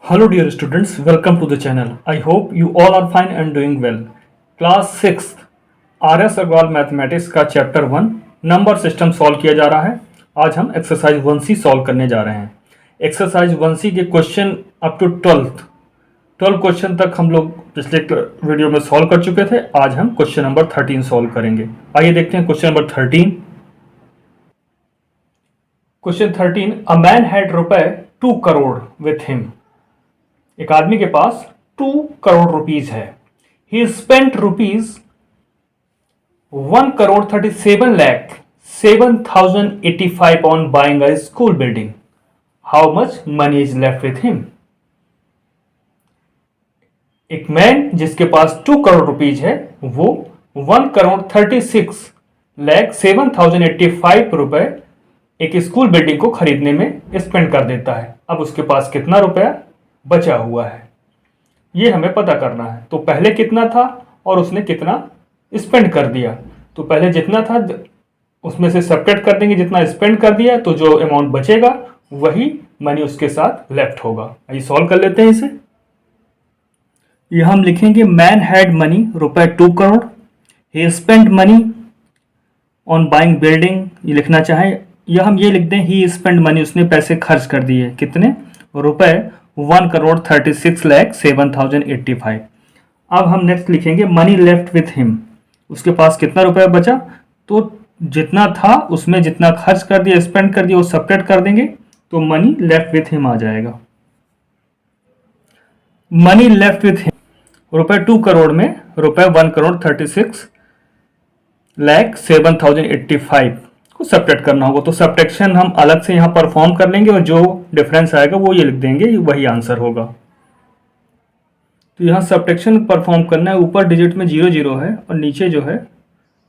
Hello dear students, welcome to the channel. I hope you all are fine and doing well. Class 6 RS Agarwal mathematics का chapter 1 number system solve किया जा रहा है। आज हम exercise 1C solve करने जा रहे हैं। एक्सरसाइज 1C के क्वेश्चन अप टू 12 क्वेश्चन तक हम लोग पिछले वीडियो में सॉल्व कर चुके थे। आज हम क्वेश्चन नंबर 13 सॉल्व करेंगे। आइए देखते हैं question number 13। Question 13, a man had रुपए 2 करोड़ विथ हिम। एक आदमी के पास 2 करोड़ रुपीज है। ही spent rupees 1 crore 37 lakh 7,085 on buying a school building. How much money is left with him. एक मैन जिसके पास 2 करोड़ रुपीज है वो 1 करोड़ 36 लाख 7,085 रुपए एक स्कूल बिल्डिंग को खरीदने में स्पेंड कर देता है। अब उसके पास कितना रुपया बचा हुआ है ये हमें पता करना है। तो पहले कितना था और उसने कितना स्पेंड कर दिया। तो पहले जितना था उसमें से सब्ट्रैक्ट कर देंगे, जितना स्पेंड कर दिया तो जो अमाउंट बचेगा वही मनी उसके साथ लेफ्ट होगा। आइए सॉल्व कर लेते हैं इसे। यह हम लिखेंगे मैन हैड मनी रुपए 2 crore. He spend money on buying building, ये लिखना चाहे या हम ये लिख दें ही स्पेंड मनी, उसने पैसे खर्च कर दिए। कितने रुपए 1 करोड़ 36 लाख 7,085। अब हम नेक्स्ट लिखेंगे मनी लेफ्ट विथ हिम। उसके पास कितना रुपया बचा, तो जितना था उसमें जितना खर्च कर दिया स्पेंड कर दिया वो सब्ट्रैक्ट कर देंगे तो मनी लेफ्ट विथ हिम आ जाएगा। मनी लेफ्ट विथ हिम रुपए 2 करोड़ में रुपए 1 करोड़ 36 लाख 7,085 को सब्ट्रैक्ट करना होगा। तो सब्ट्रैक्शन हम अलग से यहाँ परफॉर्म कर लेंगे और जो डिफरेंस आएगा वो ये लिख देंगे, वही आंसर होगा। तो यहाँ सब्ट्रैक्शन परफॉर्म करना है। ऊपर डिजिट में 0 0 है और नीचे जो है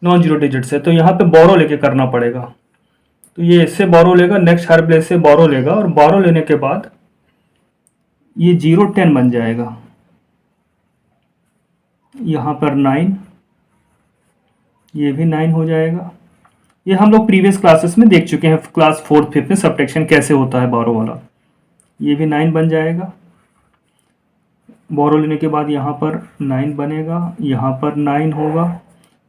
नॉन जीरो डिजिट्स है, तो यहाँ पे बोरो लेके करना पड़ेगा। तो ये इससे बोरो लेगा, नेक्स्ट हर प्लेस से बोरो लेगा और बोरो लेने के बाद ये 0 10 बन जाएगा। यहाँ पर 9, ये भी 9 हो जाएगा। ये हम लोग प्रीवियस क्लासेस में देख चुके हैं, क्लास 4th 5th में सब्ट्रैक्शन कैसे होता है बोरो वाला। ये भी 9 बन जाएगा। बोरो लेने के बाद यहाँ पर 9 बनेगा, यहाँ पर 9 होगा,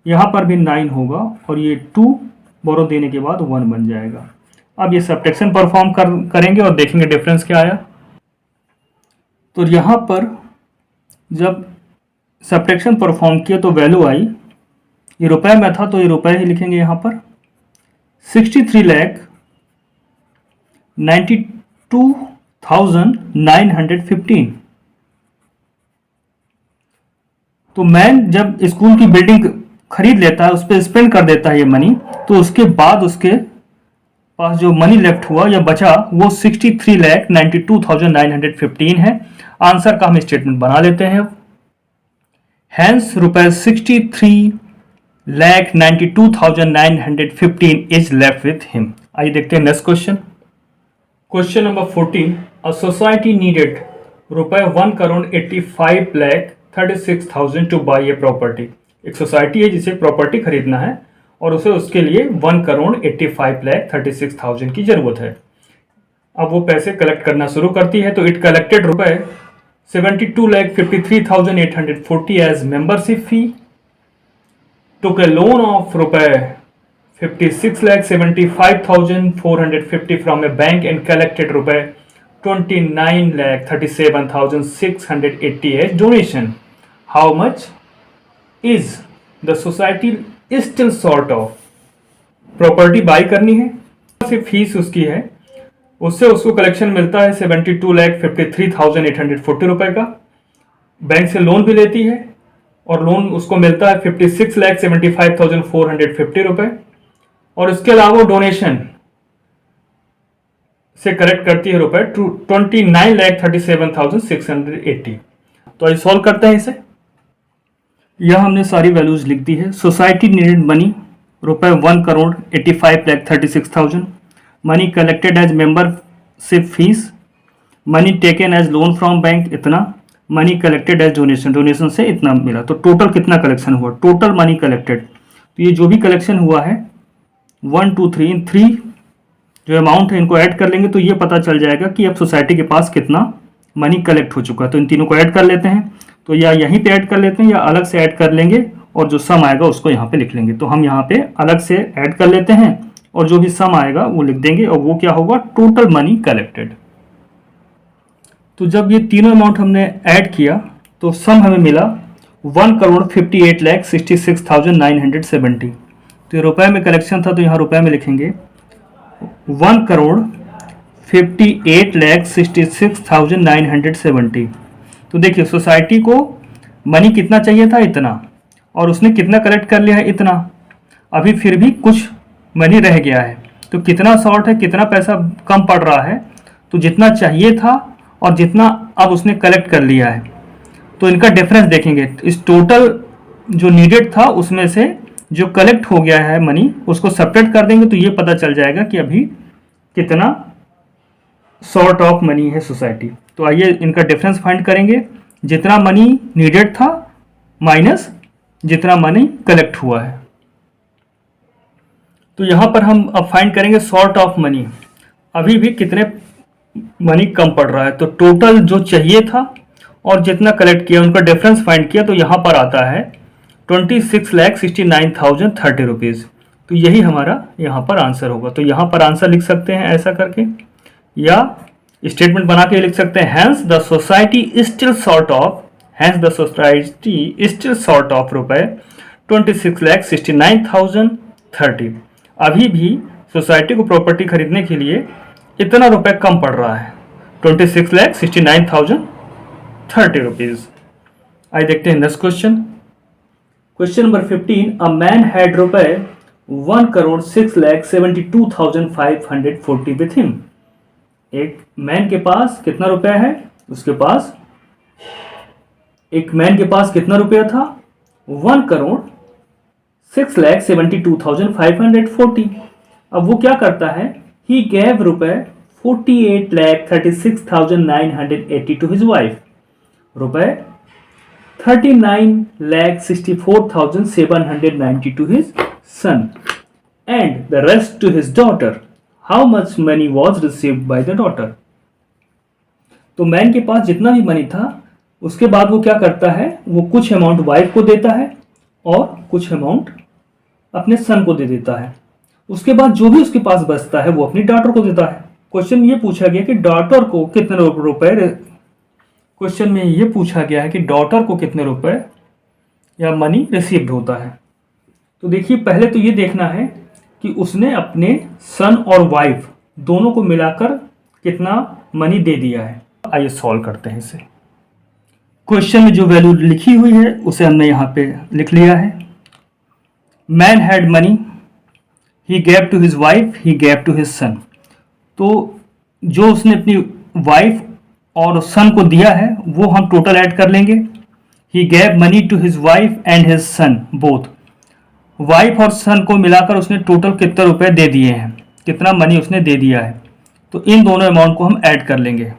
यहाँ पर भी 9 होगा और ये 2 बोरो देने के बाद 1 बन जाएगा। अब ये सब्ट्रैक्शन परफॉर्म करेंगे और देखेंगे डिफरेंस क्या आया। तो यहाँ पर जब सब्ट्रैक्शन परफॉर्म किया तो वैल्यू आई, ये रुपए में था तो ये रुपए ही लिखेंगे यहाँ पर 63 लाख 92,915। तो मैन जब स्कूल की बिल्डिंग खरीद लेता है, उस पर स्पेंड कर देता है ये मनी, तो उसके बाद उसके पास जो मनी लेफ्ट हुआ या बचा वो 63 लाख 92,915 है। आंसर का हम स्टेटमेंट बना लेते हैं। हैंस रुपए 63 lakh 92,915 is left with him. आइए देखते हैं next question. Question number 14, a society needed रुपए 1 crore 85 lakh 36,000 two by a property. एक सोसाइटी है जिसे प्रॉपर्टी खरीदना है और उसे उसके लिए 1 करोड़ 85 लाख 36,000 की जरूरत है। अब वो पैसे कलेक्ट करना शुरू करती है। तो it collected rupaye 72 lakh 53,840 as membership fee, took a loan of रुपए 56 lakh 75,450 from a bank and collected रुपए 29 lakh 37,680 as donation. How much is the society is still short of? Property by करनी है, सिर्फ फीस उसकी है, उससे उसको कलेक्शन मिलता है 72 लाख 53,840 रुपए का। बैंक से लोन भी लेती है और लोन उसको मिलता है 56 लाख 75,450 रुपए और इसके अलावा डोनेशन से कलेक्ट करती है रुपए 29 लाख 37,680। तो आइए सॉल्व करते हैं इसे। यह हमने सारी वैल्यूज लिख दी है। सोसाइटी नीडेड मनी रुपए 1 crore 85 lakh 36,000। Money collected as membership fees, money taken as loan from bank इतना, money collected as donation, donation से इतना मिला। तो टोटल कितना कलेक्शन हुआ, टोटल मनी कलेक्टेड। तो ये जो भी कलेक्शन हुआ है 1 2 3 इन 3 जो अमाउंट है इनको ऐड कर लेंगे तो ये पता चल जाएगा कि अब सोसाइटी के पास कितना मनी कलेक्ट हो चुका है। तो इन तीनों को ऐड कर लेते हैं, तो या यहीं पे ऐड कर लेते हैं या अलग से ऐड कर लेंगे और जो सम आएगा उसको यहाँ पे लिख लेंगे। तो हम यहाँ पे अलग से ऐड कर लेते हैं और जो भी सम आएगा वो लिख देंगे और वो क्या होगा, टोटल मनी कलेक्टेड। तो जब ये तीनों अमाउंट हमने ऐड किया तो सम हमें मिला 1,58,66,970। तो ये रुपए में कलेक्शन था तो यहाँ रुपए में लिखेंगे 1,58,66,970। तो देखिए सोसाइटी को मनी कितना चाहिए था, इतना, और उसने कितना कलेक्ट कर लिया है, इतना। अभी फिर भी कुछ मनी रह गया है, तो कितना शॉर्ट है, कितना पैसा कम पड़ रहा है। तो जितना चाहिए था और जितना अब उसने कलेक्ट कर लिया है, तो इनका डिफरेंस देखेंगे। इस टोटल जो नीडेड था उसमें से जो कलेक्ट हो गया है मनी उसको सब्ट्रैक्ट कर देंगे तो ये पता चल जाएगा कि अभी कितना शॉर्ट ऑफ मनी है सोसाइटी। तो आइए इनका डिफरेंस फाइंड करेंगे, जितना मनी नीडेड था माइनस जितना मनी कलेक्ट हुआ है। तो यहाँ पर हम अब फाइंड करेंगे शॉर्ट ऑफ मनी, अभी भी कितने मनी कम पड़ रहा है। तो टोटल जो चाहिए था और जितना कलेक्ट किया उनका डिफरेंस फाइंड किया, तो यहाँ पर आता है 26,69,030 रुपीज़। तो यही हमारा यहाँ पर आंसर होगा। तो यहाँ पर आंसर लिख सकते हैं ऐसा करके, या स्टेटमेंट बना के लिख सकते हैं, hence the society still short of, hence the society still short of rupaye 26,69,030। अभी भी सोसाइटी को प्रॉपर्टी खरीदने के लिए इतना रुपए कम पड़ रहा है, 26,69,030 रुपीज़। आइए देखते हैं next question. Question number 15, a man had रुपए 1,06,72,540 विथ हिम। एक मैन के पास कितना रुपया है, उसके पास, एक मैन के पास कितना रुपया था, 1,06,72,540। अब वो क्या करता है, ही गैव रुपए 48,36,980 टू हिज वाइफ, रुपए 39,64,790 to his son, and the rest to his daughter. How much money was received by the daughter? तो मैन के पास जितना भी मनी था उसके बाद वो क्या करता है, वो कुछ अमाउंट वाइफ को देता है और कुछ अमाउंट अपने सन को दे देता है। उसके बाद जो भी उसके पास बचता है वो अपनी डॉटर को देता है। क्वेश्चन ये पूछा गया कि डॉटर को कितने रुपए, क्वेश्चन में ये पूछा गया है कि डॉटर को कितने रुपए या मनी रिसीव्ड होता है। तो देखिए पहले तो ये देखना है कि उसने अपने सन और वाइफ दोनों को मिलाकर कितना मनी दे दिया है। आइए सॉल्व करते हैं इसे। क्वेश्चन में जो वैल्यू लिखी हुई है उसे हमने यहाँ पे लिख लिया है। Man had money, he gave to his wife, he gave to his son. तो जो उसने अपनी वाइफ और सन को दिया है वो हम टोटल ऐड कर लेंगे। He gave money to his wife and his son both. Wife और सन को मिलाकर उसने टोटल कितने रुपए दे दिए हैं, कितना मनी उसने दे दिया है। तो इन दोनों अमाउंट को हम ऐड कर लेंगे।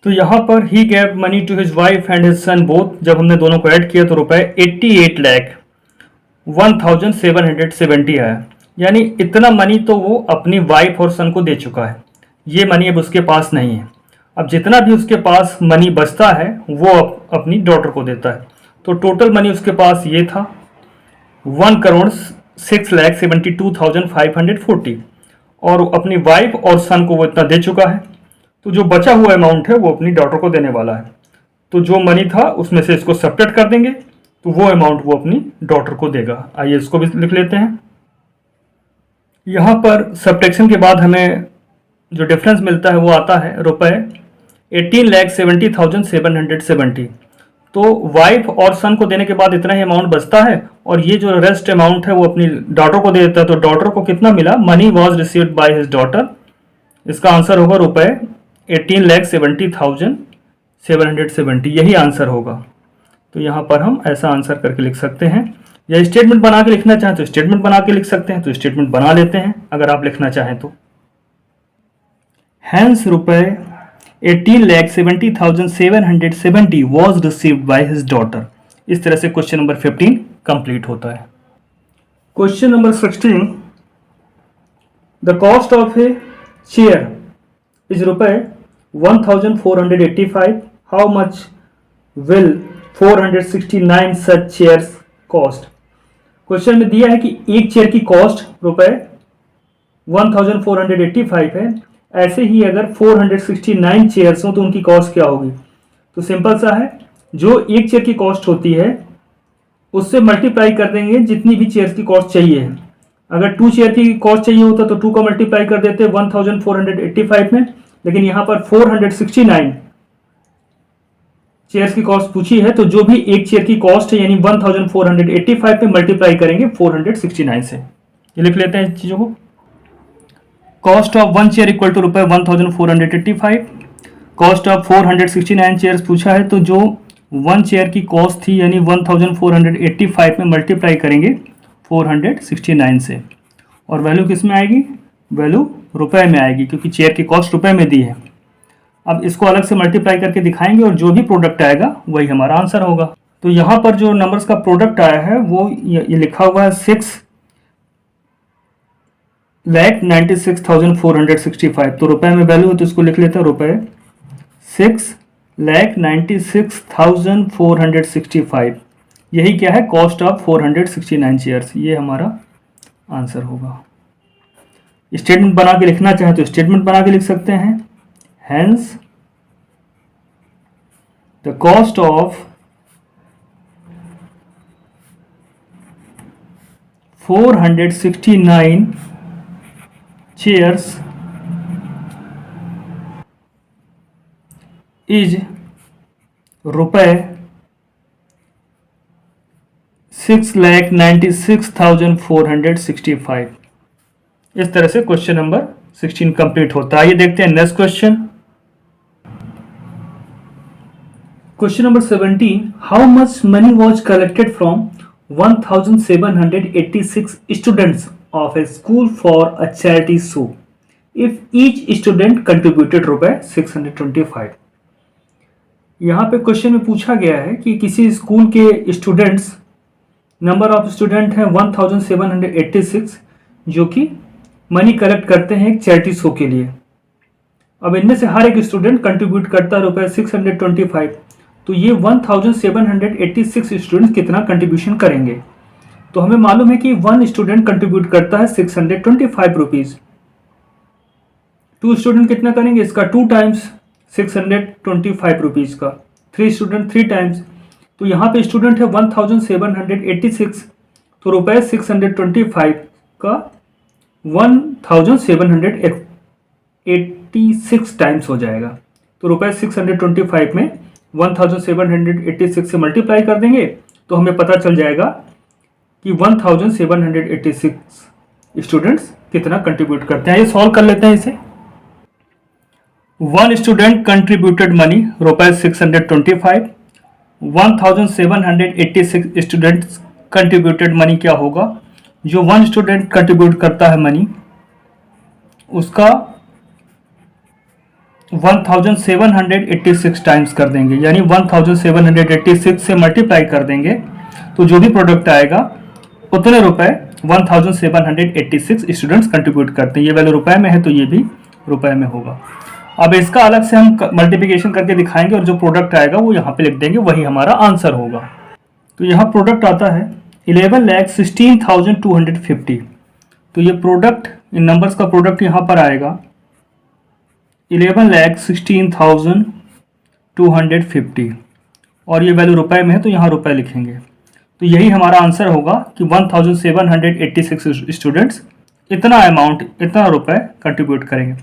तो यहाँ पर he gave money to his wife and his son both, जब हमने दोनों को ऐड किया तो रुपए 88,01,770 आया। यानी इतना मनी तो वो अपनी वाइफ और सन को दे चुका है, ये मनी अब उसके पास नहीं है। अब जितना भी उसके पास मनी बचता है वो अपनी डॉटर को देता है। तो टोटल मनी उसके पास ये था 1,06,72,540 और अपनी वाइफ और सन को वो इतना दे चुका है। तो जो बचा हुआ अमाउंट है वो अपनी डॉटर को देने वाला है। तो जो मनी था उसमें से इसको सब्ट्रैक्ट कर देंगे तो वो अमाउंट वो अपनी डॉटर को देगा। आइए इसको भी लिख लेते हैं। यहाँ पर सब्ट्रैक्शन के बाद हमें जो डिफरेंस मिलता है वो आता है रुपए 18,70,770। तो वाइफ और सन को देने के बाद इतना ही अमाउंट बचता है और ये जो रेस्ट अमाउंट है वो अपनी डॉटर को दे देता है। तो डॉटर को कितना मिला, money was received by his daughter. इसका आंसर होगा रुपए 18,70,770, यही आंसर होगा। तो यहाँ पर हम ऐसा आंसर करके लिख सकते हैं, या स्टेटमेंट बना के लिखना चाहें तो स्टेटमेंट बना के लिख सकते हैं। तो स्टेटमेंट बना लेते हैं अगर आप लिखना चाहें तो। हैंस रुपए 18,70,770 was received by his daughter. इस तरह से क्वेश्चन नंबर 15 कंप्लीट होता है। Question number 16, the cost of a chair is रुपए 1485. How much will 469 such chairs cost? Question में दिया है कि एक चेयर की कॉस्ट रुपए 1485 है, ऐसे ही अगर 469 चेयर्स हो तो उनकी कॉस्ट क्या होगी? तो सिंपल सा है, जो एक चेयर की कॉस्ट होती है उससे मल्टीप्लाई कर देंगे जितनी भी चेयर्स की कॉस्ट चाहिए है। अगर 2 चेयर की कॉस्ट चाहिए होता तो 2 का मल्टीप्लाई कर देते 1485 में, लेकिन यहां पर 469 चेयर्स की कॉस्ट पूछी है, तो जो भी एक चेयर की कॉस्ट है यानी 1485 में मल्टीप्लाई करेंगे 469 से। ये लिख लेते हैं चीजों को। Cost of 1 chair equal to rupaye 1485, cost of 469 chairs पूछा है, तो जो 1 चेयर की कॉस्ट थी यानी 1485 में मल्टीप्लाई करेंगे 469 से, और वैल्यू किस में आएगी? वैल्यू रुपए में आएगी, क्योंकि चेयर की कॉस्ट रुपए में दी है। अब इसको अलग से मल्टीप्लाई करके दिखाएंगे और जो भी प्रोडक्ट आएगा वही हमारा आंसर होगा। तो यहाँ पर जो नंबर्स का प्रोडक्ट आया है वो ये लिखा हुआ है 6,96,465। तो रुपए में वैल्यू है तो इसको लिख लेते हैं रुपए 6,96,465। यही क्या है? Cost of 469 chairs. ये हमारा आंसर होगा। स्टेटमेंट बना के लिखना चाहे तो स्टेटमेंट बना के लिख सकते हैं। Hence the cost of 469 chairs is रुपए 6,96,465। इस तरह से क्वेश्चन नंबर 16 कंप्लीट होता है। आइए देखते हैं next question. Question number 17, how much money was collected from 1786 students of a school for a charity show if each student contributed रुपए 625। यहाँ पे क्वेश्चन में पूछा गया है कि किसी स्कूल के स्टूडेंट्स, नंबर ऑफ स्टूडेंट हैं 1786, जो कि मनी कलेक्ट करते हैं एक चैरिटी शो के लिए। अब इनमें से हर एक स्टूडेंट कंट्रीब्यूट करता है रुपए 625, तो ये 1786 स्टूडेंट्स कितना कंट्रीब्यूशन करेंगे? तो हमें मालूम है कि 1 स्टूडेंट कंट्रीब्यूट करता है 625 रुपीज। 2 स्टूडेंट कितना करेंगे? इसका 2 टाइम्स 625 रुपीज का। 3 स्टूडेंट 3 टाइम्स। तो यहाँ पे स्टूडेंट है 1786, तो रुपए 625 का 1786 टाइम्स हो जाएगा। तो रुपए 625 में 1786 से मल्टीप्लाई कर देंगे तो हमें पता चल जाएगा कि 1786 स्टूडेंट्स कितना कंट्रीब्यूट करते हैं। ये सॉल्व कर लेते हैं इसे। 1 स्टूडेंट कंट्रीब्यूटेड मनी रुपए 625, 1786 स्टूडेंट्स कंट्रीब्यूटेड मनी क्या होगा? जो 1 स्टूडेंट कंट्रीब्यूट करता है मनी उसका 1786 टाइम्स कर देंगे, यानी 1786 से मल्टीप्लाई कर देंगे तो जो भी प्रोडक्ट आएगा उतने रुपए 1786 स्टूडेंट्स कंट्रीब्यूट करते हैं। ये वैल्यू रुपए में है तो ये भी रुपए में होगा। अब इसका अलग से हम मल्टीप्लिकेशन करके दिखाएंगे और जो प्रोडक्ट आएगा वो यहाँ पे लिख देंगे, वही हमारा आंसर होगा। तो यहाँ प्रोडक्ट आता है 11,16,250। तो ये प्रोडक्ट, इन नंबर्स का प्रोडक्ट यहाँ पर आएगा 11,16,250 और ये वैल्यू रुपए में है तो यहाँ रुपए लिखेंगे। तो यही हमारा आंसर होगा कि 1786 स्टूडेंट्स इतना अमाउंट, इतना रुपए कंट्रीब्यूट करेंगे।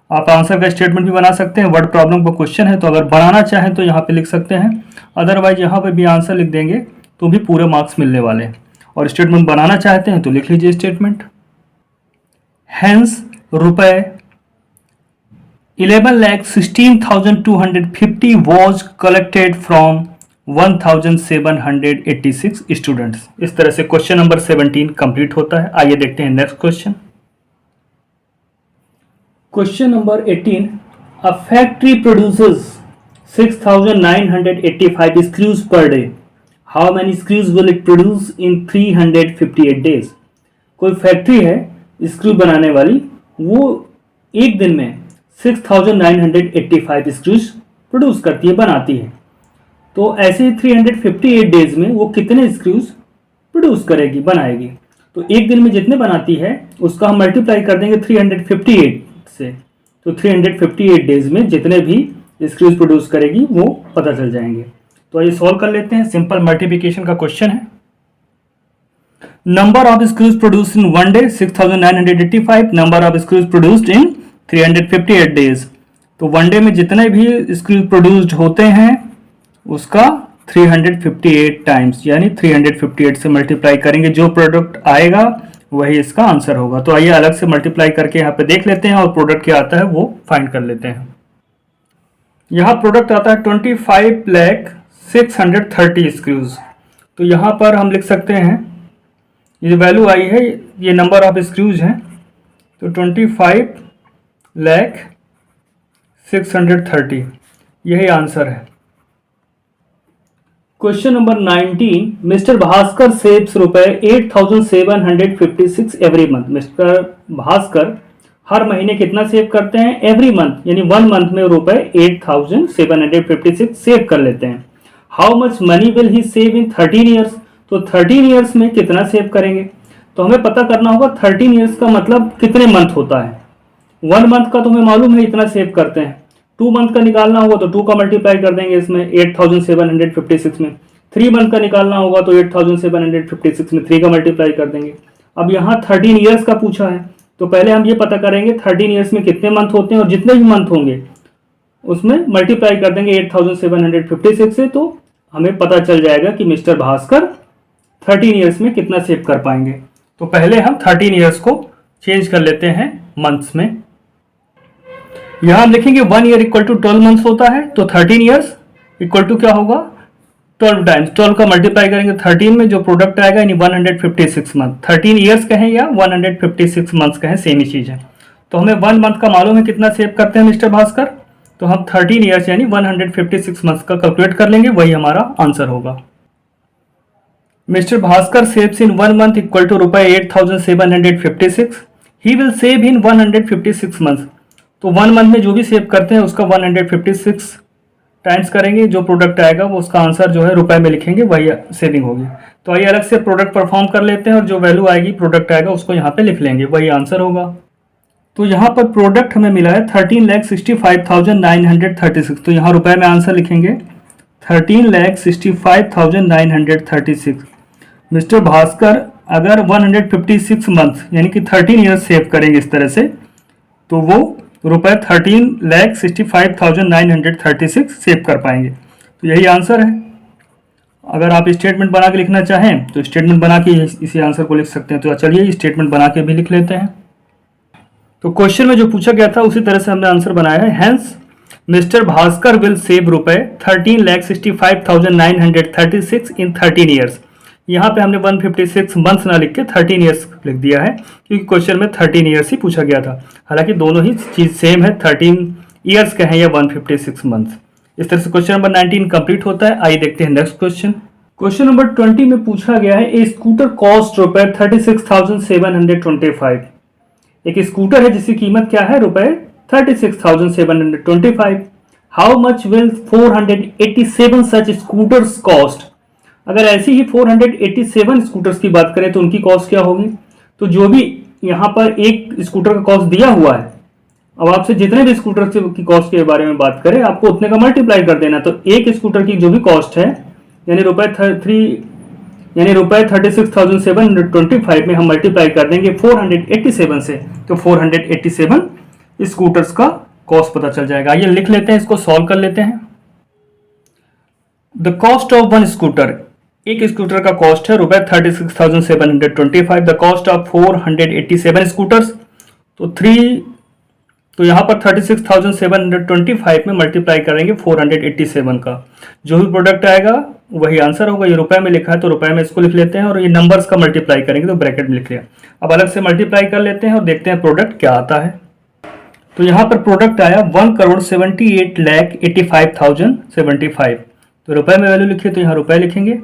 आप आंसर का स्टेटमेंट भी बना सकते हैं। वर्ड प्रॉब्लम का क्वेश्चन है तो अगर बनाना चाहें तो यहाँ पे लिख सकते हैं, अदरवाइज यहाँ पे भी आंसर लिख देंगे तो भी पूरे मार्क्स मिलने वाले हैं। और स्टेटमेंट बनाना चाहते हैं तो लिख लीजिए स्टेटमेंट। हेंस रुपए 11,16,250 was collected from 1786 स्टूडेंट्स। इस तरह से क्वेश्चन नंबर 17 कंप्लीट होता है। आइए देखते हैं next question. Question number 18, a factory produces 6,985 screws per day, how many screws will it produce in 358 days. कोई फैक्ट्री है स्क्रू बनाने वाली, वो एक दिन में 6985 स्क्रूज प्रोड्यूस करती है, बनाती है। तो ऐसे 358 डेज में वो कितने स्क्रूज प्रोड्यूस करेगी, बनाएगी। तो एक दिन में जितने बनाती है उसका हम मल्टीप्लाई कर देंगे 358 से, तो 358 डेज में जितने भी स्क्रूज प्रोड्यूस करेगी वो पता चल जाएंगे। तो आइए सॉल्व कर लेते हैं। सिंपल मल्टीप्लिकेशन का क्वेश्चन है। Number of screws produced in one day 6985, number of screws produced in 358 days. तो वन डे में जितने भी स्क्रूज प्रोड्यूस्ड होते हैं उसका 358 टाइम्स, यानी 358 से मल्टीप्लाई करेंगे, जो प्रोडक्ट आएगा वही इसका आंसर होगा। तो आइए अलग से मल्टीप्लाई करके यहाँ पे देख लेते हैं और प्रोडक्ट क्या आता है वो फाइंड कर लेते हैं। यहाँ प्रोडक्ट आता है 25,630 स्क्रूज। तो यहाँ पर हम लिख सकते हैं ये वैल्यू आई है, ये नंबर ऑफ स्क्रूज हैं, तो 25,630 यही आंसर है। Question number 19, mister Bhaskar saves रुपए 8,756 एवरी मंथ। मिस्टर भास्कर हर महीने कितना सेव करते हैं, एवरी मंथ, यानी वन मंथ में रुपए 8,756 सेव कर लेते हैं। How much money will he save in 13 years. तो 13 ईयर्स में कितना सेव करेंगे, तो हमें पता करना होगा 13 ईयर्स का मतलब कितने मंथ होता है। वन मंथ का तो हमें मालूम है इतना सेव करते हैं, 2 मंथ का निकालना होगा तो 2 का मल्टीप्लाई कर देंगे इसमें 8,756 में। 3 मंथ का निकालना होगा तो 8,756 में 3 का मल्टीप्लाई कर देंगे। अब यहाँ 13 ईयर्स का पूछा है तो पहले हम ये पता करेंगे 13 ईयर्स में कितने मंथ होते हैं और जितने भी मंथ होंगे उसमें मल्टीप्लाई कर देंगे 8,756 से, तो हमें पता चल जाएगा कि मिस्टर भास्कर 13 ईयर्स में कितना सेव कर पाएंगे। तो पहले हम 13 ईयर्स को चेंज कर लेते हैं मंथ्स में। यहां हम लिखेंगे 1 ईयर इक्वल टू 12 मंथ्स होता है, तो 13 ईयर्स इक्वल टू क्या होगा 12 टाइम्स, 12 का मल्टीप्लाई करेंगे 13 में, जो प्रोडक्ट आएगा यानी 156 मंथ। 13 ईयर्स कहें या 156 मंथ्स कहें सेम ही चीज है। तो हमें 1 मंथ का मालूम है कितना सेव करते हैं मिस्टर भास्कर, तो हम 13 ईयर्स यानी 156 मंथ्स का कैलकुलेट कर लेंगे, वही हमारा आंसर होगा। Mister Bhaskar saves in 1 month equal to rupaye 8,756, he will save in 156 months. तो 1 मंथ में जो भी सेव करते हैं उसका 156 टाइम्स करेंगे, जो प्रोडक्ट आएगा वो उसका आंसर जो है रुपए में लिखेंगे, वही सेविंग होगी। तो आइए अलग से प्रोडक्ट परफॉर्म कर लेते हैं और जो वैल्यू आएगी प्रोडक्ट आएगा उसको यहाँ पे लिख लेंगे, वही आंसर होगा। तो यहाँ पर प्रोडक्ट हमें मिला है 13,65,936, तो यहाँ रुपए में आंसर लिखेंगे 13,65,936। मिस्टर भास्कर अगर 156 मंथ यानी कि 13 ईयर्स सेव करेंगे इस तरह से, तो वो रुपए 13,65,936 सेव कर पाएंगे। तो यही आंसर है। अगर आप स्टेटमेंट बना के लिखना चाहें तो स्टेटमेंट बना के इसी आंसर को लिख सकते हैं। तो चलिए स्टेटमेंट बना के भी लिख लेते हैं। तो क्वेश्चन में जो पूछा गया था उसी तरह से हमने आंसर बनाया है। Hence mister Bhaskar will save रुपए 13,65,936 इन 13 ईयर्स। यहाँ पे हमने 156 मंथ्स ना लिख के 13 ईयर्स लिख दिया है, क्योंकि क्वेश्चन में 13 ईयर्स ही पूछा गया था। हालांकि दोनों ही चीज सेम है, 13 ईयर्स कहें या 156 मंथ्स। इस तरह से क्वेश्चन नंबर 19 कंप्लीट होता है। आइए देखते हैं नेक्स्ट क्वेश्चन। क्वेश्चन नंबर 20 में पूछा गया है ए स्कूटर कॉस्ट रुपए 36,725। एक स्कूटर है जिसकी कीमत क्या है रुपए 36,725। How much will 487 such scooters cost. अगर ऐसी ही 487 स्कूटर्स की बात करें तो उनकी कॉस्ट क्या होगी। तो जो भी यहाँ पर एक स्कूटर का कॉस्ट दिया हुआ है, अब आपसे जितने भी स्कूटर की कॉस्ट के बारे में बात करें आपको उतने का मल्टीप्लाई कर देना। तो एक स्कूटर की जो भी कॉस्ट है यानी रुपए 36,725 में हम मल्टीप्लाई कर देंगे 487 से, तो 487 स्कूटर्स का कॉस्ट पता चल जाएगा। आइए लिख लेते हैं, इसको सॉल्व कर लेते हैं। The cost of one scooter, एक स्कूटर का कॉस्ट है रुपए 36,725। द कॉस्ट ऑफ 487 स्कूटर्स, तो यहाँ पर 36,725 में मल्टीप्लाई करेंगे 487 का, जो भी प्रोडक्ट आएगा वही आंसर होगा। ये रुपए में लिखा है तो रुपए में इसको लिख लेते हैं, और ये नंबर्स का मल्टीप्लाई करेंगे तो ब्रैकेट में लिख लिया। अब अलग से मल्टीप्लाई कर लेते हैं और देखते हैं प्रोडक्ट क्या आता है। तो यहाँ पर प्रोडक्ट आया 1,78,85,075। तो रुपए में वैल्यू लिखिए तो यहाँ रुपए लिखेंगे,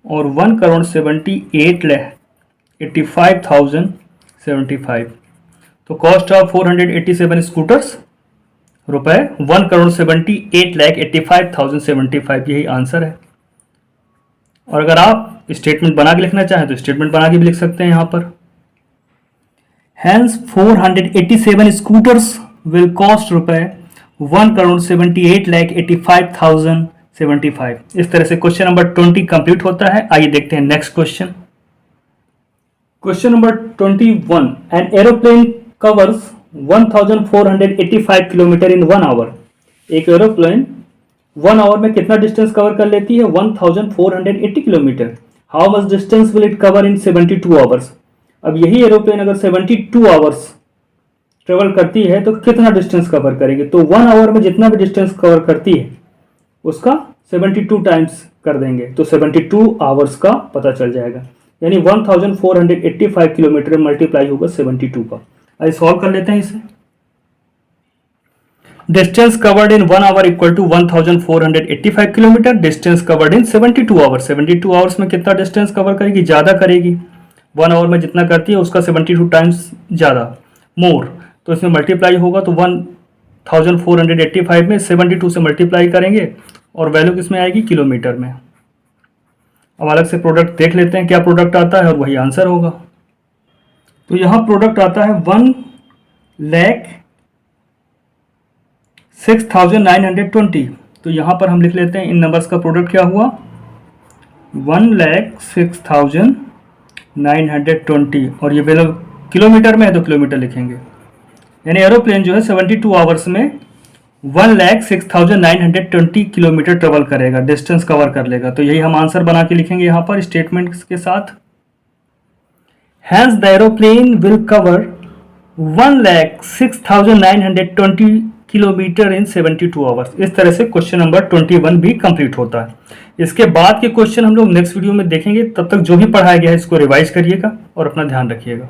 और 1,78,85,075। तो कॉस्ट ऑफ 487 स्कूटर्स रुपए 1,78,85,075, यही आंसर है। और अगर आप स्टेटमेंट बना के लिखना चाहें तो स्टेटमेंट बना के भी लिख सकते हैं यहाँ पर। हैंस 487 स्कूटर्स विल कॉस्ट रुपए 1,78,85,075। इस तरह से क्वेश्चन नंबर 20 कंप्लीट होता है। आइए देखते हैं next question. Question number 21, an aeroplane covers 1,485 kilometre in 1 hour. एक एरोप्लेन 1 आवर में कितना डिस्टेंस कवर कर लेती है? 1,480 kilometre. How much distance will it cover in 72 hours. अब यही एरोप्लेन अगर 72 आवर्स ट्रेवल करती है तो कितना डिस्टेंस कवर करेगी? तो 1 आवर में जितना भी डिस्टेंस कवर करती है उसका 72 टाइम्स कर देंगे तो 72 आवर्स का पता चल जाएगा। यानी 1,485 किलोमीटर मल्टीप्लाई होगा 72 का। आइए सॉल्व कर लेते हैं इसे। Distance covered in 1 hour equal to 1,485 kilometre. Distance covered in 72 hours. 72 hours में कितना डिस्टेंस कवर करेगी? ज़्यादा करेगी। 1 आवर में जितना करती है उसका 72 टाइम्स ज़्यादा, मोर। तो इसमें मल्टीप्लाई होगा तो 1,485 में 72 से मल्टीप्लाई करेंगे और वैल्यू किसमें आएगी? किलोमीटर में। अब अलग से प्रोडक्ट देख लेते हैं क्या प्रोडक्ट आता है और वही आंसर होगा। तो यहाँ प्रोडक्ट आता है 1,06,920। तो यहाँ पर हम लिख लेते हैं इन नंबर्स का प्रोडक्ट क्या हुआ? 1,06,920 और ये वैल्यू किलोमीटर में है तो किलोमीटर लिखेंगे। यानी एरोप्लेन जो है 72 आवर्स में 1,06,920 किलोमीटर ट्रेवल करेगा, डिस्टेंस कवर कर लेगा। तो यही हम आंसर बना के लिखेंगे यहाँ पर स्टेटमेंट के साथ। Hence the aeroplane will cover 1,06,920 kilometre in 72 hours. इस तरह से क्वेश्चन नंबर 21 भी कंप्लीट होता है। इसके बाद के क्वेश्चन हम लोग नेक्स्ट वीडियो में देखेंगे। तब तक जो भी पढ़ाया गया है इसको रिवाइज करिएगा और अपना ध्यान रखिएगा।